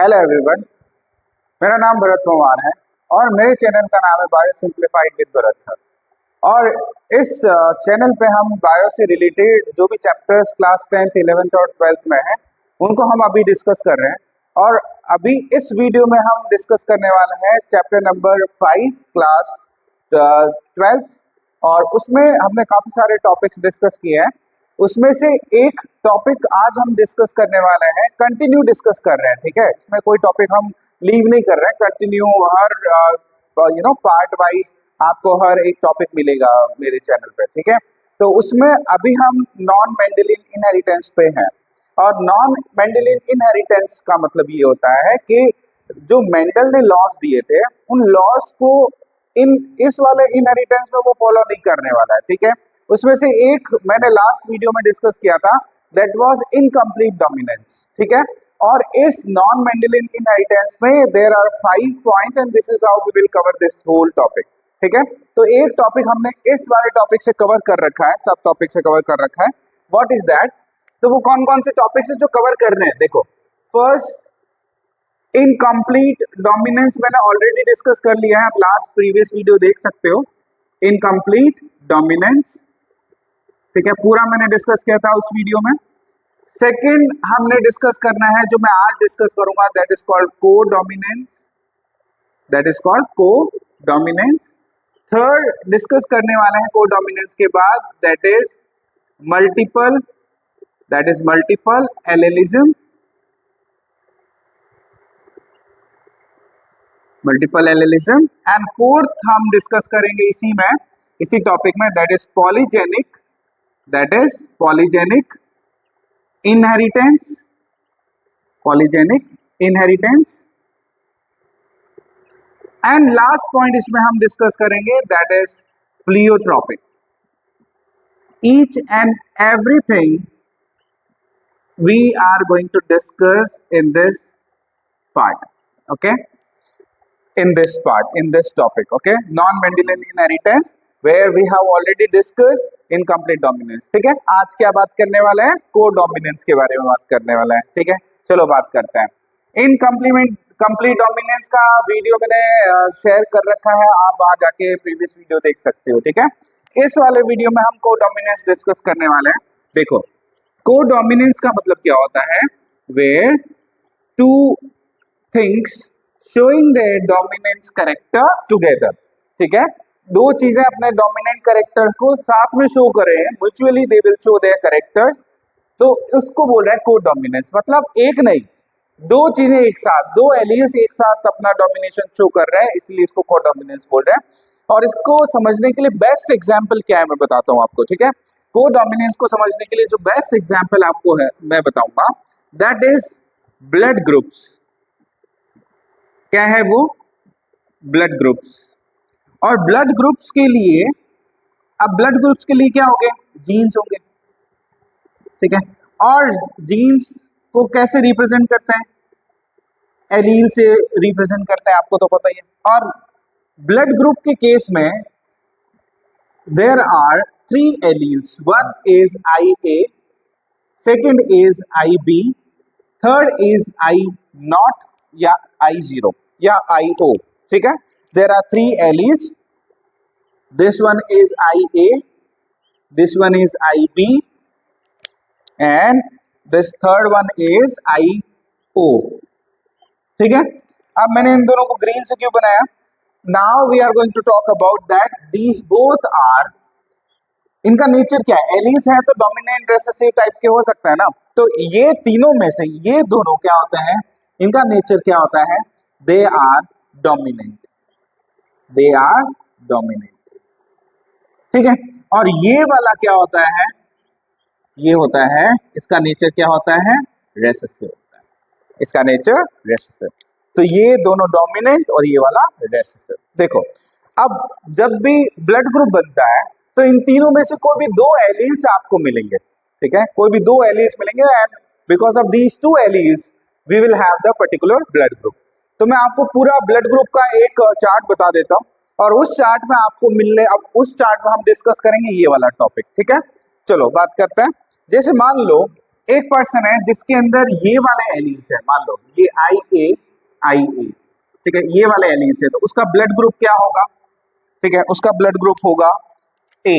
Hello everyone, मेरा नाम भरत पवार है और मेरे चैनल का नाम है bio simplified with Bharat sir. और इस चैनल पे हम बायो से रिलेटेड जो भी चैप्टर्स क्लास 10th 11th और 12th में हैं उनको हम अभी डिस्कस कर रहे हैं। और अभी इस वीडियो में हम डिस्कस करने वाले हैं चैप्टर नंबर 5 क्लास 12th। और उसमें हमने काफ़ी सारे टॉपिक्स डिस्कस किए हैं। उसमें से एक टॉपिक आज हम डिस्कस करने वाले हैं, कंटिन्यू डिस्कस कर रहे हैं। ठीक है, इसमें कोई टॉपिक हम लीव नहीं कर रहे हैं, कंटिन्यू हर पार्ट वाइज आपको हर एक टॉपिक मिलेगा मेरे चैनल पे। ठीक है, तो उसमें अभी हम नॉन मेंडेलियन इनहेरिटेंस पे हैं। और नॉन मेंडेलियन इनहेरिटेंस का मतलब ये होता है कि जो मेंडल ने लॉज दिए थे उन लॉज को इस वाले इनहेरिटेंस में वो फॉलो नहीं करने वाला है। ठीक है, उसमें से एक मैंने लास्ट वीडियो में डिस्कस किया था, दैट वाज इनकम्प्लीट डोमिनेंस। ठीक है, और इस नॉन मेंडेलियन इनहेरिटेंस में there are 5 points and this is how we will cover this whole topic. ठीक है, तो एक टॉपिक हमने इस वाले टॉपिक से कवर कर रखा है, सब टॉपिक से कवर कर रखा है। What is that? तो वो कौन कौन से टॉपिक्स है जो कवर करने हैं? देखो, फर्स्ट इनकम्प्लीट डोमिनेंस मैंने ऑलरेडी डिस्कस कर लिया है, आप लास्ट प्रीवियस वीडियो देख सकते हो। इनकम्प्लीट डोमिनेंस, ठीक है, पूरा मैंने डिस्कस किया था उस वीडियो में। सेकंड हमने डिस्कस करना है, जो मैं आज डिस्कस करूंगा, दैट इज कॉल्ड को डोमिनेंस। दैट इज कॉल्ड को डोमिनेंस। थर्ड डिस्कस करने वाले हैं को डोमिनेंस के बाद, that is multiple, that is multiple allelism. Multiple allelism. And fourth हम डिस्कस करेंगे इसी टॉपिक में, that is polygenic, that is polygenic inheritance, polygenic inheritance। and last point इसमें हम डिस्कस करेंगे, that is pleiotropic। each and everything we are going to discuss in this part, okay, in this topic, okay, non-Mendelian inheritance where we have already discussed incomplete dominance। ठीक है, आज क्या बात करने वाला है? को डोमिनेंस के बारे में बात करने वाला है। ठीक है, चलो बात करते हैं। कंप्लीट डोमिनेंस का वीडियो मैंने शेयर कर रखा है, आप वहां जाके प्रीवियस वीडियो देख सकते हो। ठीक है, इस वाले वीडियो में हम को डोमिनेंस डिस्कस करने वाले हैं। देखो, को डोमिनेंस का मतलब क्या होता है? Where two things showing their dominance character together. ठीक है, दो चीजें अपने डोमिनेंट कैरेक्टर को साथ में शो कर रहे हैं, mutually they will show their characters, तो उसको बोल रहे हैं को डोमिनेंस। मतलब एक नहीं, दो चीजें एक साथ, दो एलियंस एक साथ अपना डोमिनेशन शो कर रहे हैं, इसलिए इसको को डोमिनेंस बोल रहे हैं। और इसको समझने के लिए बेस्ट एग्जाम्पल क्या है मैं बताता हूं आपको। ठीक है, को डोमिनेंस को समझने के लिए जो बेस्ट एग्जाम्पल आपको है मैं बताऊंगा, दैट इज ब्लड ग्रुप्स। क्या है वो? Blood groups. और ब्लड ग्रुप्स के लिए, अब ब्लड ग्रुप्स के लिए क्या होंगे? जीन्स होंगे। ठीक है, और जीन्स को कैसे रिप्रेजेंट करते हैं? एलील से रिप्रेजेंट करते हैं, आपको तो पता ही है। और ब्लड ग्रुप के केस में there are 3 alleles, one is IA, second is IB, third is I0 या I0 या IO। ठीक है, there are 3 alleles, this one is IA, this one is IB and this third one is IO। ठीक है, अब मैंने इन दोनों को ग्रीन से क्यों बनाया? now we are going to talk about that these both are, इनका नेचर क्या है? एलील्स है तो डोमिनेंट रिसेसिव टाइप के हो सकता है ना, तो ये तीनों में से ये दोनों क्या होते हैं? इनका नेचर क्या होता है? They are dominant, they are dominant. ठीक है, और ये वाला क्या होता है? ये होता है, इसका नेचर क्या होता है? रेसेसिव होता है, इसका नेचर रेसेसिव। तो ये दोनों डोमिनेंट और ये वाला रेसेसिव। देखो, अब जब भी ब्लड ग्रुप बनता है तो इन तीनों में से कोई भी 2 एलील्स आपको मिलेंगे। ठीक है, कोई भी 2 एलील्स मिलेंगे and because of these 2 alleles we will have the particular blood group. तो मैं आपको पूरा ब्लड ग्रुप का एक चार्ट बता देता हूं और उस चार्ट में आपको मिलने, अब उस चार्ट में हम डिस्कस करेंगे ये वाला टॉपिक। ठीक है, चलो बात करते हैं। जैसे मान लो एक पर्सन है जिसके अंदर ये वाले एलील्स है, मान लो ये IA ठीक है, ये वाले एलील्स है, तो उसका ब्लड ग्रुप क्या होगा? ठीक है, उसका ब्लड ग्रुप होगा A।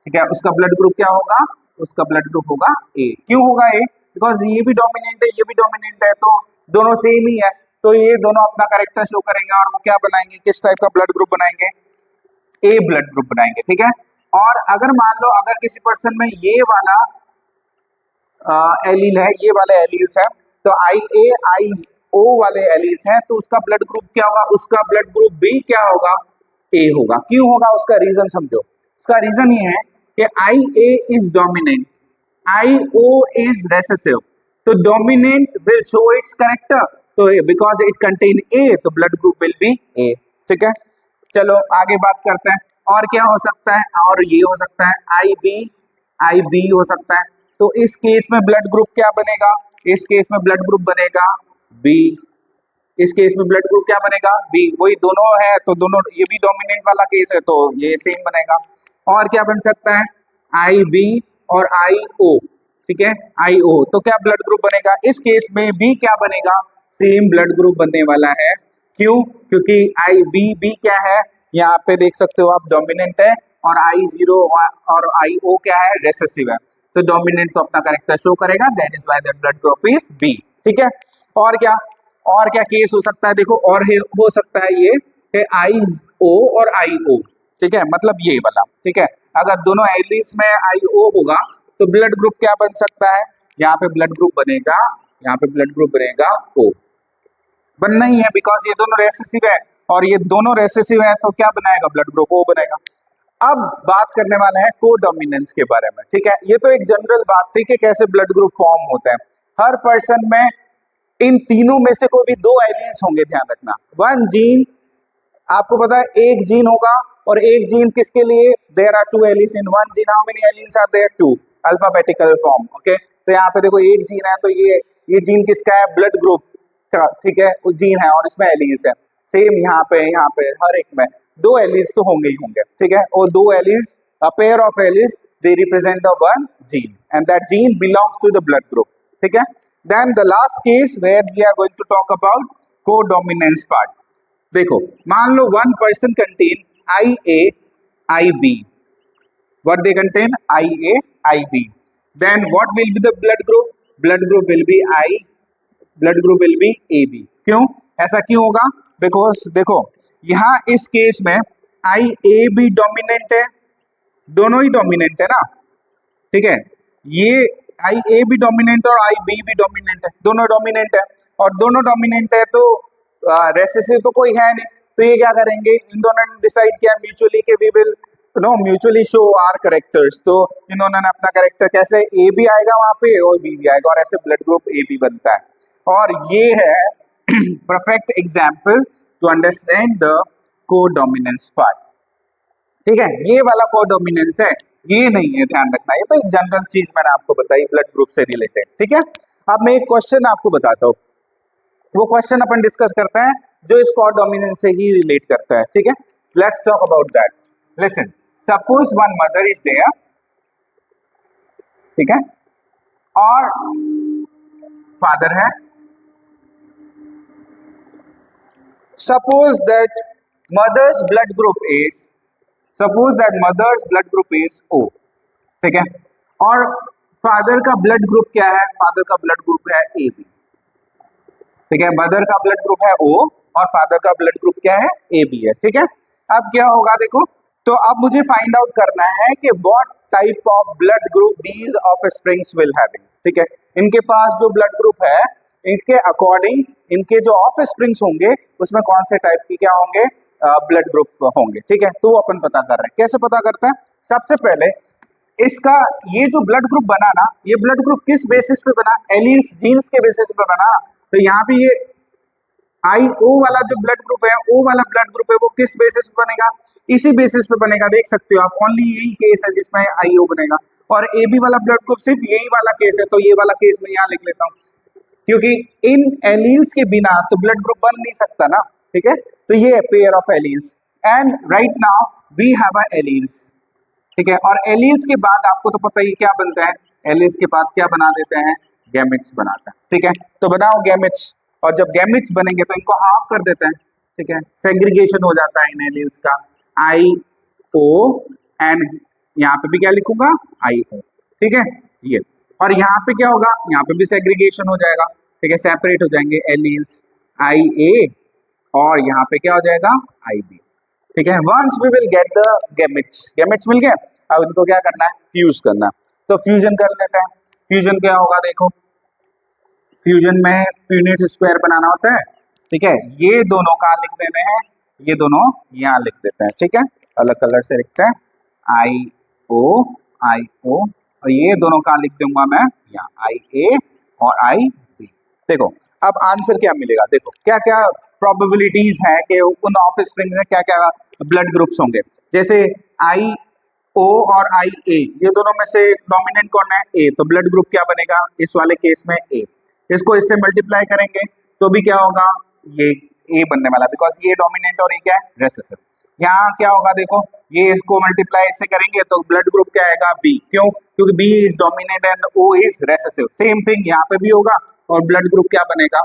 ठीक है, उसका ब्लड ग्रुप क्या होगा? उसका ब्लड ग्रुप होगा A। क्यों होगा A? बिकॉज ये भी डोमिनेंट है, ये भी डोमिनेंट है, तो दोनों सेम ही है, तो ये दोनों अपना कैरेक्टर शो करेंगे और वो क्या बनाएंगे, किस टाइप का ब्लड ग्रुप बनाएंगे? A ब्लड ग्रुप बनाएंगे। ठीक है, और अगर मान लो अगर किसी पर्सन में ये वाला एलील है, ये वाले एलील्स है, तो IAIO वाले एलील्स हैं, तो उसका ब्लड ग्रुप क्या होगा? उसका ब्लड ग्रुप भी क्या होगा? A होगा। क्यों होगा? उसका रीजन समझो। उसका रीजन ये है कि IA is dominant, IO is recessive, तो dominant will show its character, तो बिकॉज इट कंटेन A, तो blood group will be A। ठीक है, चलो आगे बात करते हैं। और क्या हो सकता है? और ये हो सकता है IB हो सकता है, तो इस केस में ब्लड ग्रुप क्या बनेगा? इस केस में ब्लड ग्रुप बनेगा B। इस केस में ब्लड ग्रुप क्या बनेगा? B। वही दोनों है, तो दोनों, ये भी डोमिनेंट वाला केस है, तो ये सेम बनेगा। और क्या बन सकता है? IB और IO। ठीक है, IO, तो क्या ब्लड ग्रुप बनेगा? इस केस में भी क्या बनेगा? सेम ब्लड ग्रुप बनने वाला है। क्यों? क्योंकि IBB क्या है, यहाँ पे देख सकते हो आप, डोमिनेंट है, और I0 और IO क्या है? रेसेसिव है, तो डोमिनेंट तो अपना कैरेक्टर शो करेगा, that is why that blood group is B। ठीक है, और क्या केस हो सकता है? देखो, और हो सकता है ये कि IO और IO। ठीक है, मतलब ये वाला। ठीक है, अगर दोनों एलिस में IO होगा तो ब्लड ग्रुप क्या बन सकता है? यहाँ पे ब्लड ग्रुप बनेगा, यहाँ पे ब्लड ग्रुप बनेगा O। बनना ही है, बिकॉज ये दोनों रेसेसिव है, और ये दोनों रेसेसिव है, तो क्या बनाएगा? ब्लड ग्रुप O बनेगा। अब बात करने वाला है कोडोमिनेंस के बारे में। ठीक है, ये तो एक जनरल बात थी कि कैसे ब्लड ग्रुप फॉर्म होता है। हर पर्सन में इन तीनों में से कोई भी दो एलील्स होंगे, ध्यान रखना। वन जीन, आपको पता है एक जीन होगा, और एक जीन किसके लिए? There are two alleles in one gene. How many alleles are there? Two, alphabetical form. Okay, तो यहाँ पे देखो एक जीन है, तो ये जीन किसका है? ब्लड ग्रुप का। ठीक है, वो जीन है और इसमें एलील्स है। सेम यहाँ पे हर एक में दो एलील्स तो होंगे ही होंगे। ठीक है, और दो alleles, a pair of alleles, they represent the one gene, and that gene belongs to the blood group. ठीक है, then the last case where we are going to talk about codominance part। देखो, मान लो one person contain IA IB, what they contain? IA IB, then what will be the blood group? Blood group will be I, blood group will be AB। क्यों ऐसा क्यों होगा? Because देखो, यहाँ इस case में IAB डोमिनेंट है, दोनों ही डोमिनेंट है ना। ठीक है, ये IA भी डोमिनेंट और IB भी डोमिनेंट है, दोनों डोमिनेंट है, और दोनों डोमिनेंट है, तो रेसेसिव तो कोई है नहीं, तो ये क्या करेंगे? इन दोनों ने डिसाइड किया म्यूचुअली कि we will mutually show our characters, तो इन्होंने अपना कैरेक्टर कैसे? A भी आएगा वहां पे और B भी आएगा, और ऐसे ब्लड ग्रुप AB बनता है। और ये है perfect example to understand the codominance part. ठीक है, ये वाला कोडोमिनेंस है, ये नहीं है, ध्यान रखना। ये तो एक जनरल चीज मैंने आपको बताई ब्लड ग्रुप से रिलेटेड। ठीक है, अब मैं एक क्वेश्चन आपको बताता हूँ, वो क्वेश्चन अपन डिस्कस करते हैं जो इस कोडोमिनेंस से ही रिलेट करता है। ठीक है, let's talk about that. Listen, suppose one mother is there, ठीक है, और फादर है। Suppose that mother's blood group is, suppose that mother's blood group is O। ठीक है, और फादर का ब्लड ग्रुप क्या है? फादर का ब्लड ग्रुप है AB। ठीक है, मदर का ब्लड ग्रुप है O और फादर का ब्लड ग्रुप क्या है? AB है। ठीक है, अब क्या होगा देखो, तो अब मुझे फाइंड आउट करना है कि what type of blood group these offsprings will having. ठीक है, इनके पास जो ब्लड ग्रुप है, इनके अकॉर्डिंग इनके जो ऑफस्प्रिंग्स होंगे उसमें कौन से टाइप की क्या होंगे? ब्लड ग्रुप होंगे। ठीक है, तो वो अपन पता कर रहे हैं। कैसे पता करते हैं? सबसे पहले इसका ये जो ब्लड ग्रुप बना ना, ये ब्लड ग्रुप किस बेसिस पे बना? एलील्स, जीन्स के बेसिस पे बना। तो यहाँ पे ये IO वाला जो ब्लड ग्रुप है, O वाला ब्लड ग्रुप है, वो किस बेसिस पे बनेगा? इसी बेसिस पे बनेगा। देख सकते हो आप, ओनली यही केस है जिसमें IO बनेगा, और AB वाला ब्लड ग्रुप सिर्फ यही वाला केस है, तो ये वाला केस मैं यहाँ लिख लेता हूँ, क्योंकि इन एलील्स के बिना तो ब्लड ग्रुप बन नहीं सकता ना। ठीक है, तो ये pair of alleles, and right now we have a alleles. ठीक है, और एलील्स के बाद आपको तो पता ही क्या बनता है? एलिस के बाद क्या बना देते हैं, गैमेट्स बनाते हैं। ठीक है, तो बनाओ गैमेट्स, और जब गैमेट्स बनेंगे तो इनको हाफ कर देते हैं। ठीक है, सेग्रीगेशन हो जाता है इन एलिल्स का, आई ओ एंड यहाँ पे भी क्या लिखूंगा, आई ओ। ठीक है, ये, और यहाँ पे क्या होगा, यहाँ पे भी सेग्रीगेशन हो जाएगा। ठीक है, सेपरेट हो जाएंगे एलिल्स, आई ए, और यहाँ पे क्या हो जाएगा, आई बी। ठीक है, once we will get the gametes, gametes मिल गए, अब इनको क्या करना है, फ्यूज करना है। तो फ्यूजन कर लेते हैं। फ्यूजन क्या होगा, देखो फ्यूजन में यूनिट स्क्वायर बनाना होता है। ठीक है, ये दोनों कहाँ लिख देने हैं, ये दोनों यहाँ लिख देते हैं। ठीक है, अलग कलर से लिखते हैं, आई ओ, और ये दोनों कहाँ लिख दूंगा मैं, यहाँ आई ए और आई बी। देखो अब आंसर क्या मिलेगा, देखो क्या क्या प्रोबेबिलिटीज है कि उन ऑफस्प्रिंग में क्या क्या ब्लड ग्रुप्स होंगे। जैसे आई ओ और आई ए, ये दोनों में से डोमिनेंट कौन है, ए, तो ब्लड ग्रुप क्या बनेगा इस वाले केस में, ए। इसको इससे मल्टीप्लाई करेंगे तो भी क्या होगा, ये ए बनने वाला, बिकॉज ये डोमिनेंट और ये क्या है, रेसेसिव। यहाँ क्या होगा, देखो ये इसको मल्टीप्लाई इससे करेंगे तो ब्लड ग्रुप क्या आएगा, बी। क्यों, क्योंकि B is dominant and O is recessive. Same thing यहाँ पे भी होगा, और ब्लड ग्रुप क्या बनेगा,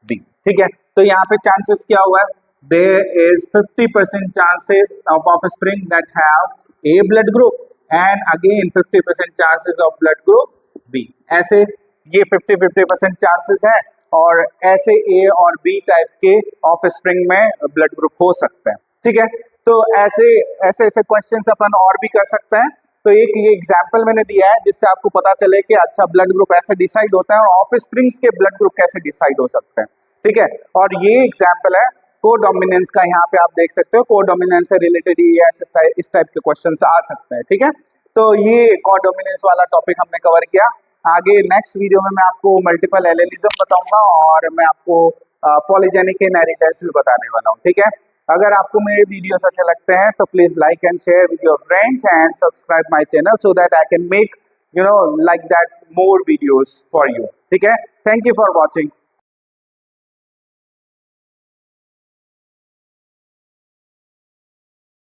बी। ठीक है, तो यहाँ पे चांसेस क्या हुआ है, there is 50% chances of offspring that have A blood group and again 50% chances of blood group B. ऐसे ये 50-50% चांसेस है, और ऐसे ए और बी टाइप के ऑफस्प्रिंग में ब्लड ग्रुप हो सकते हैं। ठीक है, तो ऐसे ऐसे ऐसे क्वेश्चंस अपन और भी कर सकते हैं। तो एक ये एग्जाम्पल मैंने दिया है जिससे आपको पता चले कि अच्छा ब्लड ग्रुप ऐसे डिसाइड होता है, और ऑफस्प्रिंग्स के ब्लड ग्रुप कैसे डिसाइड हो सकते हैं। ठीक है, और ये एग्जाम्पल है कोडोमिनेंस का, यहाँ पे आप देख सकते हो कोडोमिनेंस से रिलेटेड ही इस टाइप के क्वेश्चन आ सकते हैं। ठीक है, तो ये कोडोमिनेंस वाला टॉपिक हमने कवर किया। आगे नेक्स्ट वीडियो में मैं आपको मल्टीपल एलेलिज्म बताऊंगा, और मैं आपको पॉलीजेनिक इनहेरिटेंस भी बताने वाला हूँ। ठीक है, अगर आपको मेरे वीडियोस अच्छे लगते हैं तो please like and share with your friends and subscribe my channel so that I can make like that more videos for you. ठीक है, थैंक यू फॉर वॉचिंग।